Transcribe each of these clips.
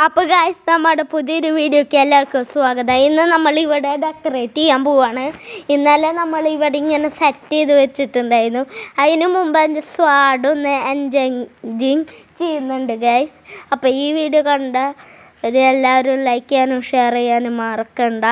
അപ്പോൾ ഗൈസ്, നമ്മുടെ പുതിയൊരു വീഡിയോയ്ക്ക് എല്ലാവർക്കും സ്വാഗതം. ഇന്ന് നമ്മൾ ഇവിടെ ഡെക്കറേറ്റ് ചെയ്യാൻ പോവാണ്. ഇന്നലെ നമ്മൾ ഇവിടെ ഇങ്ങനെ സെറ്റ് ചെയ്ത് വെച്ചിട്ടുണ്ടായിരുന്നു. അതിന് മുമ്പ് എൻ്റെ സ്വാഡൊന്ന് എൻജോയിങ് ചെയ്യുന്നുണ്ട് ഗൈസ്. അപ്പോൾ ഈ വീഡിയോ കണ്ട എല്ലാവരും ലൈക്ക് ചെയ്യാനും ഷെയർ ചെയ്യാനും മറക്കണ്ട.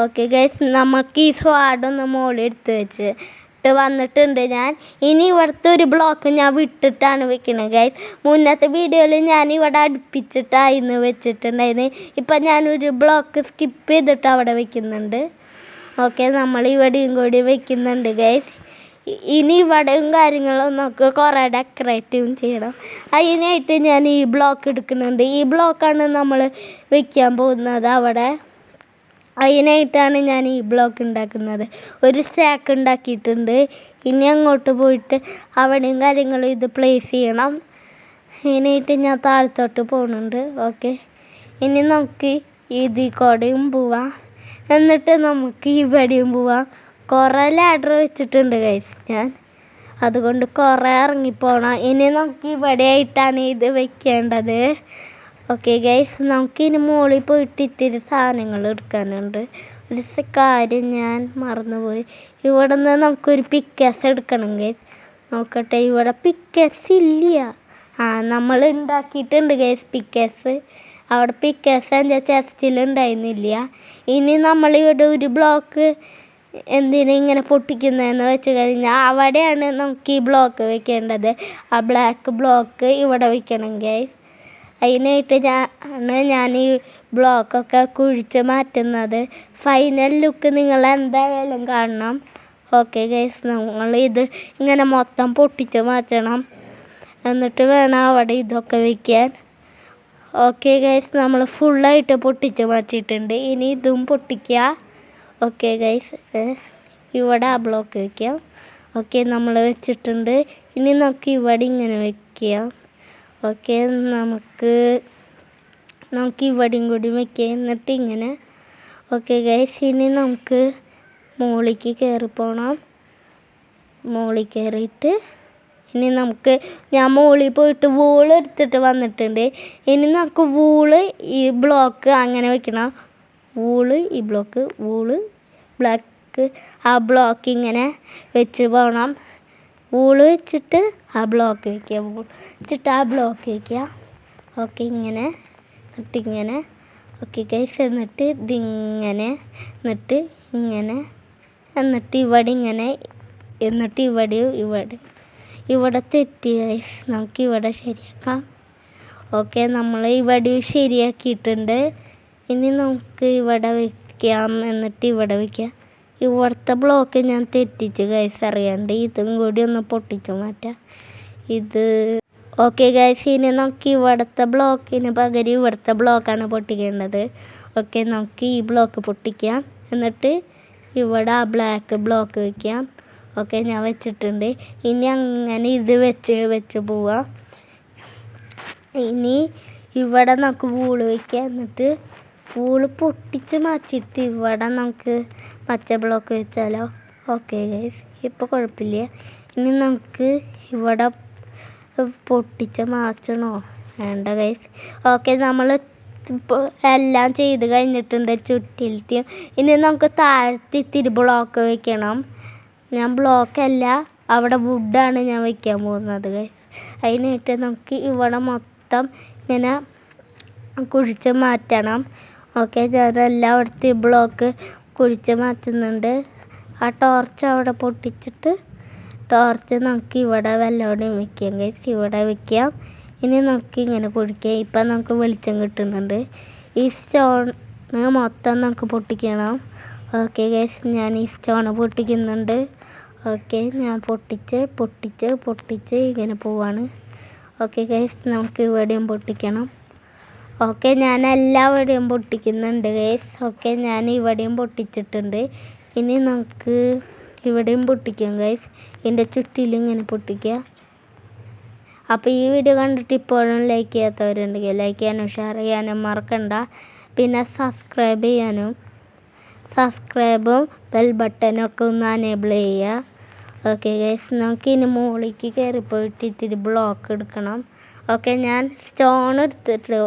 ഓക്കെ ഗൈസ്, നമുക്ക് ഈ സ്വാഡൊന്ന് മുകളിൽ എടുത്ത് വെച്ചിട്ട് വന്നിട്ടുണ്ട് ഞാൻ. ഇനി ഇവിടുത്തെ ഒരു ബ്ലോക്ക് ഞാൻ വിട്ടിട്ടാണ് വെക്കുന്നത് ഗൈസ്. മുന്നത്തെ വീഡിയോയിൽ ഞാൻ ഇവിടെ അടുപ്പിച്ചിട്ടായിരുന്നു വെച്ചിട്ടുണ്ടായിരുന്നു. ഇപ്പം ഞാനൊരു ബ്ലോക്ക് സ്കിപ്പ് ചെയ്തിട്ട് അവിടെ വെക്കുന്നുണ്ട്. ഓക്കെ, നമ്മൾ ഇവിടെയും കൂടി വെക്കുന്നുണ്ട് ഗൈസ്. ഇനി ഇവിടെയും കാര്യങ്ങളും നമുക്ക് കുറേ ഡെക്കറേറ്റീവും ചെയ്യണം. അതിനായിട്ട് ഞാൻ ഈ ബ്ലോക്ക് എടുക്കുന്നുണ്ട്. ഈ ബ്ലോക്കാണ് നമ്മൾ വെക്കാൻ പോകുന്നത് അവിടെ. അതിനായിട്ടാണ് ഞാൻ ഈ ബ്ലോക്ക് ഉണ്ടാക്കുന്നത്. ഒരു സ്റ്റാക്ക് ഉണ്ടാക്കിയിട്ടുണ്ട്. ഇനി അങ്ങോട്ട് പോയിട്ട് അവിടെയും കാര്യങ്ങളും ഇത് പ്ലേസ് ചെയ്യണം. അതിനായിട്ട് ഞാൻ താഴത്തോട്ട് പോകുന്നുണ്ട്. ഓക്കെ, ഇനി നമുക്ക് ഇതിൽ കൂടെയും പോവാം, എന്നിട്ട് നമുക്ക് ഇവിടെയും പോവാം. കുറേ ലാഡർ വെച്ചിട്ടുണ്ട് ഗൈസ് ഞാൻ, അതുകൊണ്ട് കുറേ ഇറങ്ങിപ്പോണം. ഇനി നമുക്ക് ഇവിടെ ആയിട്ടാണ് ഇത് വെക്കേണ്ടത്. ഓക്കെ ഗൈസ്, നമുക്കിനി മുകളിൽ പോയിട്ട് ഇത്തിരി സാധനങ്ങൾ എടുക്കാനുണ്ട്. ഒരു കാര്യം ഞാൻ മറന്നുപോയി. ഇവിടെ നിന്ന് നമുക്കൊരു പിക്കാസ് എടുക്കണം ഗൈസ്. നോക്കട്ടെ, ഇവിടെ പിക്കാസ് ഇല്ല. നമ്മൾ ഉണ്ടാക്കിയിട്ടുണ്ട് ഗൈസ് പിക്കാസ്. അവിടെ പിക്കാസ് എൻ്റെ ചെസ്റ്റിൽ ഉണ്ടായിരുന്നില്ല. ഇനി നമ്മളിവിടെ ഒരു ബ്ലോക്ക് എന്തിനാ ഇങ്ങനെ പൊട്ടിക്കുന്നതെന്ന് വെച്ച് കഴിഞ്ഞാൽ അവിടെയാണ് നമുക്ക് ഈ ബ്ലോക്ക് വെക്കേണ്ടത്. ആ ബ്ലാക്ക് ബ്ലോക്ക് ഇവിടെ വെക്കണം ഗൈസ്. അതിനായിട്ട് ഞാൻ ഈ ബ്ലോക്കൊക്കെ കുഴിച്ച് മാറ്റുന്നത്. ഫൈനൽ ലുക്ക് നിങ്ങൾ എന്തായാലും കാണണം. ഓക്കെ ഗൈസ്, നമ്മളിത് ഇങ്ങനെ മൊത്തം പൊട്ടിച്ച് മാറ്റണം. എന്നിട്ട് വേണം അവിടെ ഇതൊക്കെ വയ്ക്കാൻ. ഓക്കെ ഗൈസ്, നമ്മൾ ഫുള്ളായിട്ട് പൊട്ടിച്ച് മാറ്റിയിട്ടുണ്ട്. ഇനി ഇതും പൊട്ടിക്കുക. ഓക്കെ ഗൈസ്, ഇവിടെ ആ ബ്ലോക്ക് വയ്ക്കാം. ഓക്കെ, നമ്മൾ വെച്ചിട്ടുണ്ട്. ഇനി നമുക്ക് ഇവിടെ ഇങ്ങനെ വയ്ക്കാം. ഓക്കെ, നമുക്ക് ഇവിടെയും കൂടി വയ്ക്കാം. എന്നിട്ട് ഇങ്ങനെ. ഓക്കെ ഗൈസ്, ഇനി നമുക്ക് മുകളിലേക്ക് കയറിപ്പോണം. മുകളിൽ കയറിയിട്ട് ഇനി നമുക്ക് ഞാൻ മുകളിൽ പോയിട്ട് വൂള് എടുത്തിട്ട് വന്നിട്ടുണ്ട്. ഇനി നമുക്ക് വൂള് ഈ ബ്ലോക്ക് അങ്ങനെ വെക്കണം. വൂള് ഈ ബ്ലോക്ക്, വൂള് ബ്ലാക്ക് ആ ബ്ലോക്ക് ഇങ്ങനെ വെച്ച് പോകണം. വൂള് വെച്ചിട്ട് ആ ബ്ലോക്ക് വയ്ക്കുക, വൂൾ വെച്ചിട്ട് ആ ബ്ലോക്ക് വയ്ക്കുക. ഓക്കെ, ഇങ്ങനെ എന്നിട്ട് ഇങ്ങനെ. ഓക്കെ ഗൈസ്, എന്നിട്ട് ഇതിങ്ങനെ, എന്നിട്ട് ഇങ്ങനെ, എന്നിട്ട് ഇവിടെ ഇങ്ങനെ, എന്നിട്ട് ഇവിടെ തെറ്റി ഗൈസ്. നമുക്ക് ഇവിടെ ശരിയാക്കാം. ഓക്കെ, നമ്മൾ ഇവിടെ ശരിയാക്കിയിട്ടുണ്ട്. ഇനി നമുക്ക് ഇവിടെ വയ്ക്കാം, എന്നിട്ട് ഇവിടെ വയ്ക്കാം. ഇവിടുത്തെ ബ്ലോക്ക് ഞാൻ തെറ്റിച്ച് ഗൈസ് അറിയാണ്ട്. ഇതും കൂടി ഒന്ന് പൊട്ടിച്ച് മാറ്റാം ഇത്. ഓക്കെ ഗൈസ്, ഇനി നമുക്ക് ഇവിടുത്തെ ബ്ലോക്കിന് പകരം ഇവിടുത്തെ ബ്ലോക്കാണ് പൊട്ടിക്കേണ്ടത്. ഓക്കെ, നമുക്ക് ഈ ബ്ലോക്ക് പൊട്ടിക്കാം. എന്നിട്ട് ഇവിടെ ആ ബ്ലാക്ക് ബ്ലോക്ക് വയ്ക്കാം. ഓക്കെ, ഞാൻ വെച്ചിട്ടുണ്ട്. ഇനി അങ്ങനെ ഇത് വെച്ച് പോവാം. ഇനി ഇവിടെ നമുക്ക് വൂള് വയ്ക്കാം. എന്നിട്ട് വൂള് പൊട്ടിച്ച് മാറ്റിയിട്ട് ഇവിടെ നമുക്ക് പച്ച ബ്ലോക്ക് വെച്ചാലോ. ഓക്കെ ഗൈസ്, ഇപ്പോൾ കുഴപ്പമില്ല. ഇനി നമുക്ക് ഇവിടെ പൊട്ടിച്ച് മാറ്റണോ വേണ്ട ഗൈസ്. ഓക്കെ, നമ്മൾ ഇപ്പോൾ എല്ലാം ചെയ്ത് കഴിഞ്ഞിട്ടുണ്ട് ചുറ്റിലത്തെയും. ഇനി നമുക്ക് താഴത്തെ ഇത്തിരി ബ്ലോക്ക് വയ്ക്കണം. ഞാൻ ബ്ലോക്കല്ല, അവിടെ വുഡാണ് ഞാൻ വയ്ക്കാൻ പോകുന്നത് ഗൈസ്. അതിനായിട്ട് നമുക്ക് ഇവിടെ മൊത്തം ഇങ്ങനെ കുഴിച്ച് മാറ്റണം. ഓക്കെ, ഞാൻ എല്ലായിടത്തെയും ബ്ലോക്ക് കുഴിച്ച് മാറ്റുന്നുണ്ട്. ആ ടോർച്ച് അവിടെ പൊട്ടിച്ചിട്ട് ടോർച്ച് നമുക്ക് ഇവിടെ വല്ലവിടെയും വയ്ക്കാം ഗൈസ്. ഇവിടെ വയ്ക്കാം. ഇനി നമുക്ക് ഇങ്ങനെ കുഴിക്കാം. ഇപ്പം നമുക്ക് വെളിച്ചം കിട്ടുന്നുണ്ട്. ഈ സ്റ്റോണ് മൊത്തം നമുക്ക് പൊട്ടിക്കണം. ഓക്കെ ഗൈസ്, ഞാൻ ഈ സ്റ്റോണ് പൊട്ടിക്കുന്നുണ്ട്. ഓക്കെ, ഞാൻ പൊട്ടിച്ച് ഇങ്ങനെ പോവാണ്. ഓക്കെ ഗൈസ്, നമുക്ക് ഇവിടെയും പൊട്ടിക്കണം. ഓക്കെ, ഞാൻ എല്ലാവിടെയും പൊട്ടിക്കുന്നുണ്ട് ഗൈസ്. ഓക്കെ, ഞാൻ ഇവിടെയും പൊട്ടിച്ചിട്ടുണ്ട്. ഇനി നമുക്ക് ഇവിടെയും പൊട്ടിക്കാം ഗൈസ്. ഇതിൻ്റെ ചുറ്റിലും ഇങ്ങനെ പൊട്ടിക്കുക. അപ്പോൾ ഈ വീഡിയോ കണ്ടിട്ട് ഇപ്പോഴും ലൈക്ക് ചെയ്യാത്തവരുണ്ടെങ്കിൽ ലൈക്ക് ചെയ്യാനും ഷെയർ ചെയ്യാനും മറക്കണ്ട. പിന്നെ സബ്സ്ക്രൈബും ബെൽ ബട്ടനും ഒക്കെ ഒന്ന് എനേബിൾ ചെയ്യുക. ഓക്കെ ഗൈസ്, നമുക്ക് ഇനി മുകളിലേക്ക് കയറിപ്പോയിട്ട് ഇത്തിരി ബ്ലോക്ക് എടുക്കണം. ഓക്കെ, ഞാൻ സ്റ്റോൺ എടുത്തിട്ട്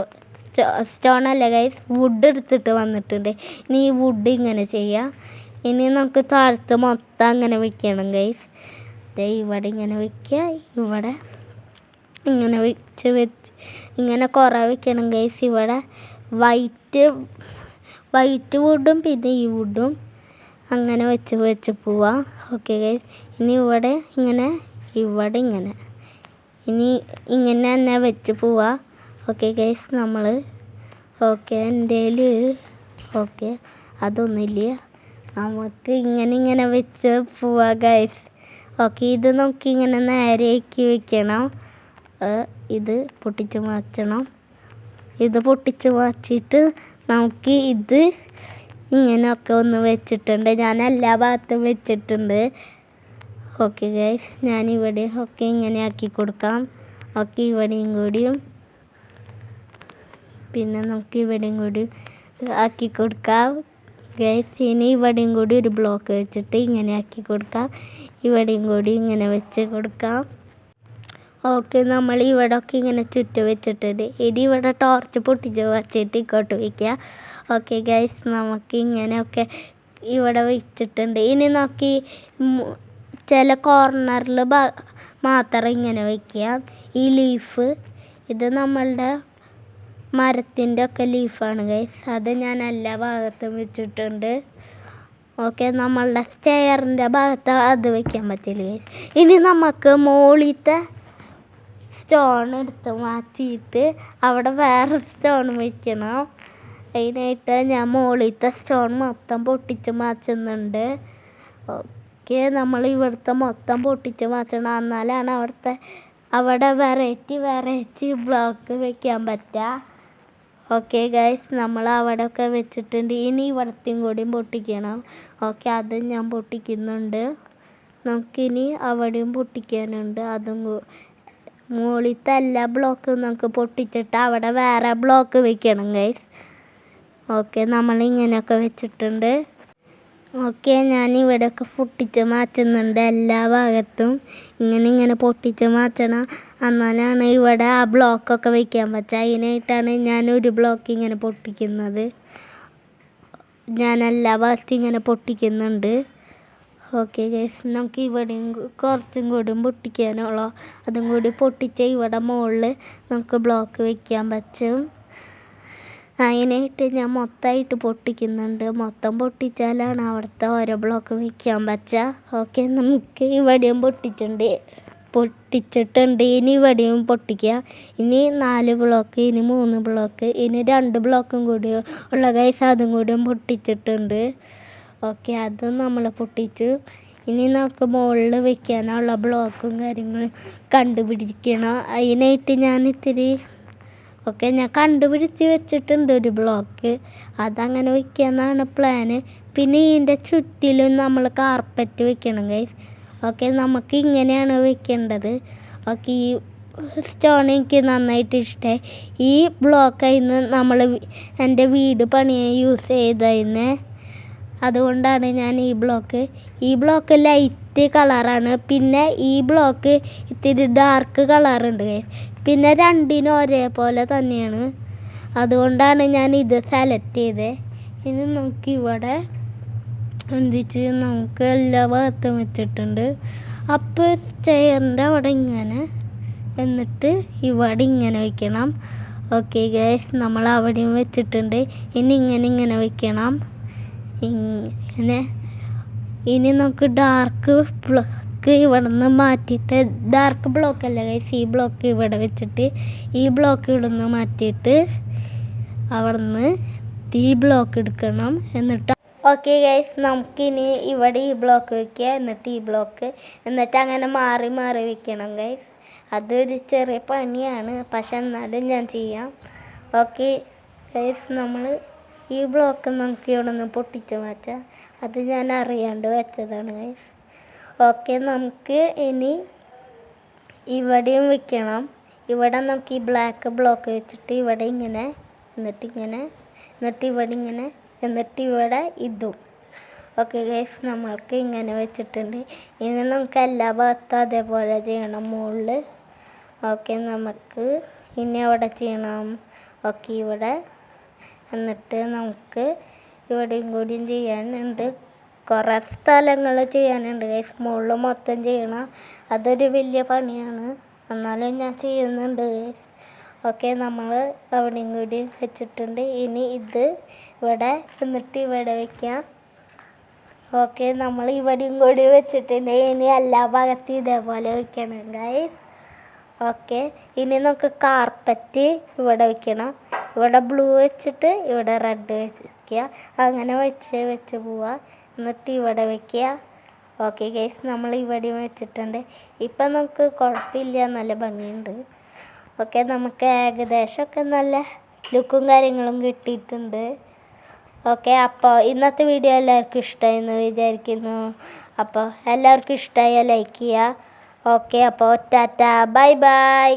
സ്റ്റോൺ അല്ല ഗൈസ്, വുഡ് എടുത്തിട്ട് വന്നിട്ടുണ്ട്. ഇനി ഈ വുഡ് ഇങ്ങനെ ചെയ്യാം. ഇനി നമുക്ക് താഴത്ത് മൊത്തം അങ്ങനെ വെക്കണം ഗൈസ്. ഇവിടെ ഇങ്ങനെ വെക്കുക, ഇവിടെ ഇങ്ങനെ വെച്ച് ഇങ്ങനെ കുറേ വെക്കണം ഗൈസ്. ഇവിടെ വൈറ്റ് വുഡും പിന്നെ ഈ വുഡും അങ്ങനെ വെച്ച് പോവാം. Okay guys. ഇനി ഇവിടെ ഇങ്ങനെ ഇനി ഇങ്ങനെ തന്നെ വെച്ച് പോവാം. Okay guys. നമ്മൾ ഓക്കെ എൻ്റെ ഓക്കെ അതൊന്നുമില്ല, നമുക്ക് ഇങ്ങനെ വെച്ച് പോവാം ഗൈസ്. ഓക്കെ, ഇത് നമുക്ക് ഇങ്ങനെ നേരെയാക്കി വെക്കണം. ഇത് പൊട്ടിച്ച് മാറ്റണം. ഇത് പൊട്ടിച്ച് മാറ്റിയിട്ട് നമുക്ക് ഇത് ഇങ്ങനെയൊക്കെ ഒന്ന് വെച്ചിട്ടുണ്ട്. ഞാൻ എല്ലാ ഭാഗത്തും വെച്ചിട്ടുണ്ട്. ഓക്കെ ഗൈസ്, ഞാനിവിടെ ഒക്കെ ഇങ്ങനെ ആക്കി കൊടുക്കാം. ഓക്കെ, ഇവിടെയും കൂടിയും പിന്നെ നമുക്ക് ഇവിടെയും കൂടി ആക്കി കൊടുക്കാം ഗൈസ്. ഇനി ഇവിടെയും കൂടി ഒരു ബ്ലോക്ക് വെച്ചിട്ട് ഇങ്ങനെ ആക്കി കൊടുക്കാം. ഇവിടെയും കൂടി ഇങ്ങനെ വെച്ച് കൊടുക്കാം. ഓക്കെ, നമ്മൾ ഇവിടെ ഒക്കെ ഇങ്ങനെ ചുറ്റും വെച്ചിട്ടുണ്ട്. ഇനി ഇവിടെ ടോർച്ച് പൊട്ടിച്ച് വച്ചിട്ട് ഇങ്ങോട്ട് വയ്ക്കുക. ഓക്കെ ഗൈസ്, നമുക്ക് ഇങ്ങനെയൊക്കെ ഇവിടെ വെച്ചിട്ടുണ്ട്. ഇനി നോക്കി ചില കോർണറിൽ മാത്രം ഇങ്ങനെ വയ്ക്കുക. ഈ ലീഫ് ഇത് നമ്മളുടെ മരത്തിൻ്റെ ഒക്കെ ലീഫാണ് ഗൈസ്. അത് ഞാൻ എല്ലാ ഭാഗത്തും വെച്ചിട്ടുണ്ട്. ഓക്കെ, നമ്മളുടെ സ്റ്റെയറിൻ്റെ ഭാഗത്ത് അത് വയ്ക്കാൻ പറ്റില്ല ഗൈസ്. ഇനി നമുക്ക് മുകളിലത്തെ സ്റ്റോൺ എടുത്ത് മാറ്റിയിട്ട് അവിടെ വേറെ സ്റ്റോൺ വയ്ക്കണം. അതിനായിട്ട് ഞാൻ മുകളിലത്തെ സ്റ്റോൺ മൊത്തം പൊട്ടിച്ച് മാറ്റുന്നുണ്ട്. ഓക്കെ, നമ്മൾ ഇവിടുത്തെ മൊത്തം പൊട്ടിച്ച് മാറ്റണം. എന്നാലാണ് അവിടെ വെറൈറ്റി ബ്ലോക്ക് വെക്കാൻ പറ്റുക. ഓക്കെ ഗൈസ്, നമ്മൾ അവിടെയൊക്കെ വെച്ചിട്ടുണ്ട്. ഇനി ഇവിടത്തെയും കൂടിയും പൊട്ടിക്കണം. ഓക്കെ, അത് ഞാൻ പൊട്ടിക്കുന്നുണ്ട്. നമുക്കിനി അവിടെയും പൊട്ടിക്കാനുണ്ട്. അതും മുകളിലത്തെ എല്ലാ ബ്ലോക്കും നമുക്ക് പൊട്ടിച്ചിട്ട് അവിടെ വേറെ ബ്ലോക്ക് വെക്കണം ഗൈസ്. ഓക്കെ, നമ്മളിങ്ങനെയൊക്കെ വെച്ചിട്ടുണ്ട്. ഓക്കെ, ഞാൻ ഇവിടെയൊക്കെ പൊട്ടിച്ച് മാറ്റുന്നുണ്ട്. എല്ലാ ഭാഗത്തും ഇങ്ങനെ പൊട്ടിച്ച് മാറ്റണം. എന്നാലാണ് ഇവിടെ ആ ബ്ലോക്കൊക്കെ വയ്ക്കാൻ പറ്റുക. അതിനായിട്ടാണ് ഞാൻ ഒരു ബ്ലോക്ക് ഇങ്ങനെ പൊട്ടിക്കുന്നത്. ഞാൻ എല്ലാ ഭാഗത്തും ഇങ്ങനെ പൊട്ടിക്കുന്നുണ്ട്. ഓക്കെ ഗൈസ്, നമുക്ക് ഇവിടെയും കുറച്ചും കൂടിയും പൊട്ടിക്കാനുള്ളൂ. അതും കൂടി പൊട്ടിച്ച് ഇവിടെ മുകളിൽ നമുക്ക് ബ്ലോക്ക് വയ്ക്കാൻ പറ്റും. അതിനായിട്ട് ഞാൻ മൊത്തമായിട്ട് പൊട്ടിക്കുന്നുണ്ട്. മൊത്തം പൊട്ടിച്ചാലാണ് അവിടുത്തെ ഓരോ ബ്ലോക്ക് വയ്ക്കാൻ പറ്റുക. ഓക്കെ, നമുക്ക് ഇവിടെയും പൊട്ടിച്ചിട്ടുണ്ട്. ഇനി ഇവിടെയും പൊട്ടിക്കുക. ഇനി 4 ബ്ലോക്ക്, ഇനി 3 ബ്ലോക്ക്, ഇനി 2 ബ്ലോക്കും കൂടി ഉള്ള ഗൈസ്, അതും കൂടിയും പൊട്ടിച്ചിട്ടുണ്ട്. ഓക്കെ, അതും നമ്മൾ പൊട്ടിച്ചു. ഇനി നമുക്ക് മുകളിൽ വെക്കാനുള്ള ബ്ലോക്കും കാര്യങ്ങളും കണ്ടുപിടിക്കണം. അതിനായിട്ട് ഞാൻ ഞാൻ കണ്ടുപിടിച്ച് വെച്ചിട്ടുണ്ട് ഒരു ബ്ലോക്ക്. അതങ്ങനെ വെക്കാമെന്നാണ് പ്ലാന്. പിന്നെ ഇതിൻ്റെ ചുറ്റിലും നമ്മൾ കാർപ്പറ്റ് വെക്കണം ഗൈസ്. ഓക്കെ, നമുക്ക് ഇങ്ങനെയാണ് വെക്കേണ്ടത്. ഓക്കെ, ഈ സ്റ്റോൺ എനിക്ക് നന്നായിട്ട് ഇഷ്ടമായി. ഈ ബ്ലോക്കായിരുന്നു നമ്മൾ എൻ്റെ വീട് പണിയാൻ യൂസ് ചെയ്തതിന്. അതുകൊണ്ടാണ് ഞാൻ ഈ ബ്ലോക്ക് ലൈറ്റ് കളറാണ്. പിന്നെ ഈ ബ്ലോക്ക് ഇത്തിരി ഡാർക്ക് കളറുണ്ട്. പിന്നെ രണ്ടിനും ഒരേപോലെ തന്നെയാണ്. അതുകൊണ്ടാണ് ഞാൻ ഇത് സെലക്ട് ചെയ്തത്. ഇനി നമുക്കിവിടെ നമുക്ക് എല്ലാ ഭാഗത്തും വെച്ചിട്ടുണ്ട്. അപ്പോൾ ചെയറിൻ്റെ അവിടെ ഇങ്ങനെ, എന്നിട്ട് ഇവിടെ ഇങ്ങനെ വെക്കണം. ഓക്കെ ഗൈസ്, നമ്മൾ അവിടെയും വെച്ചിട്ടുണ്ട്. ഇനി ഇങ്ങനെ വെക്കണം. ഇനി നമുക്ക് ഡാർക്ക് ബ്ലോക്ക് ഇവിടെ നിന്ന് മാറ്റിയിട്ട്, ഡാർക്ക് ബ്ലോക്ക് അല്ല ഗൈസ്, ഈ ബ്ലോക്ക് ഇവിടെ വെച്ചിട്ട് ഈ ബ്ലോക്ക് ഇവിടെ നിന്ന് മാറ്റിയിട്ട് അവിടെ നിന്ന് ഈ ബ്ലോക്ക് എടുക്കണം. എന്നിട്ട് ഓക്കെ ഗൈസ്, നമുക്കിനി ഇവിടെ ഈ ബ്ലോക്ക് വെക്കുക, എന്നിട്ട് ഈ ബ്ലോക്ക്, എന്നിട്ട് അങ്ങനെ മാറി വെക്കണം ഗൈസ്. അതൊരു ചെറിയ പണിയാണ്, പക്ഷെ എന്നാലും ഞാൻ ചെയ്യാം. ഓക്കെ ഗൈസ്, നമ്മൾ ഈ ബ്ലോക്ക് നമുക്ക് ഇവിടെ നിന്ന് പൊട്ടിച്ച് മാറ്റാം. അത് ഞാൻ അറിയാണ്ട് വെച്ചതാണ് ഗൈസ്. ഓക്കെ, നമുക്ക് ഇനി ഇവിടെയും വെക്കണം. ഇവിടെ നമുക്ക് ഈ ബ്ലാക്ക് ബ്ലോക്ക് വെച്ചിട്ട് ഇവിടെ ഇങ്ങനെ, എന്നിട്ട് ഇവിടെ ഇങ്ങനെ, എന്നിട്ട് ഇവിടെ ഇതും. ഓക്കെ ഗൈസ്, നമ്മൾക്ക് ഇങ്ങനെ വെച്ചിട്ടുണ്ട്. ഇനി നമുക്ക് എല്ലാ ഭാഗത്തും അതേപോലെ ചെയ്യണം മുകളിൽ. ഓക്കെ, നമുക്ക് ഇനി അവിടെ ചെയ്യണം. ഓക്കെ ഇവിടെ. എന്നിട്ട് നമുക്ക് ഇവിടെയും കൂടിയും ചെയ്യാനുണ്ട്. കുറേ സ്ഥലങ്ങൾ ചെയ്യാനുണ്ട് ഗൈസ്. മുകളിൽ മൊത്തം ചെയ്യണം. അതൊരു വലിയ പണിയാണ്, എന്നാലും ഞാൻ ചെയ്യുന്നുണ്ട്. ഓക്കെ, നമ്മൾ അവിടെയും കൂടി വെച്ചിട്ടുണ്ട്. ഇനി ഇത് ഇവിടെ എന്നിട്ട് ഇവിടെ വയ്ക്കാം. ഓക്കെ, നമ്മൾ ഇവിടെയും കൂടി വെച്ചിട്ടുണ്ട്. ഇനി എല്ലാ ഭാഗത്തും ഇതേപോലെ വയ്ക്കണം ഗൈസ്. ഓക്കെ, ഇനി നമുക്ക് കാർപ്പറ്റ് ഇവിടെ വയ്ക്കണം. ഇവിടെ ബ്ലൂ വെച്ചിട്ട് ഇവിടെ റെഡ് വയ്ക്കുക. അങ്ങനെ വെച്ച് പോവുക. എന്നിട്ട് ഇവിടെ വയ്ക്കുക. ഓക്കെ ഗൈസ്, നമ്മൾ ഇവിടെയും വെച്ചിട്ടുണ്ട്. ഇപ്പം നമുക്ക് കുഴപ്പമില്ല, നല്ല ഭംഗിയുണ്ട്. ഓക്കെ, നമുക്ക് ഏകദേശമൊക്കെ നല്ല ലുക്കും കാര്യങ്ങളും കിട്ടിയിട്ടുണ്ട്. ഓക്കെ, അപ്പോൾ ഇന്നത്തെ വീഡിയോ എല്ലാവർക്കും ഇഷ്ടമായി എന്ന് വിചാരിക്കുന്നു. അപ്പോൾ എല്ലാവർക്കും ഇഷ്ടമായാൽ ലൈക്ക് ചെയ്യുക. ഓക്കെ, അപ്പോൾ ടാറ്റ, ബൈ ബൈ.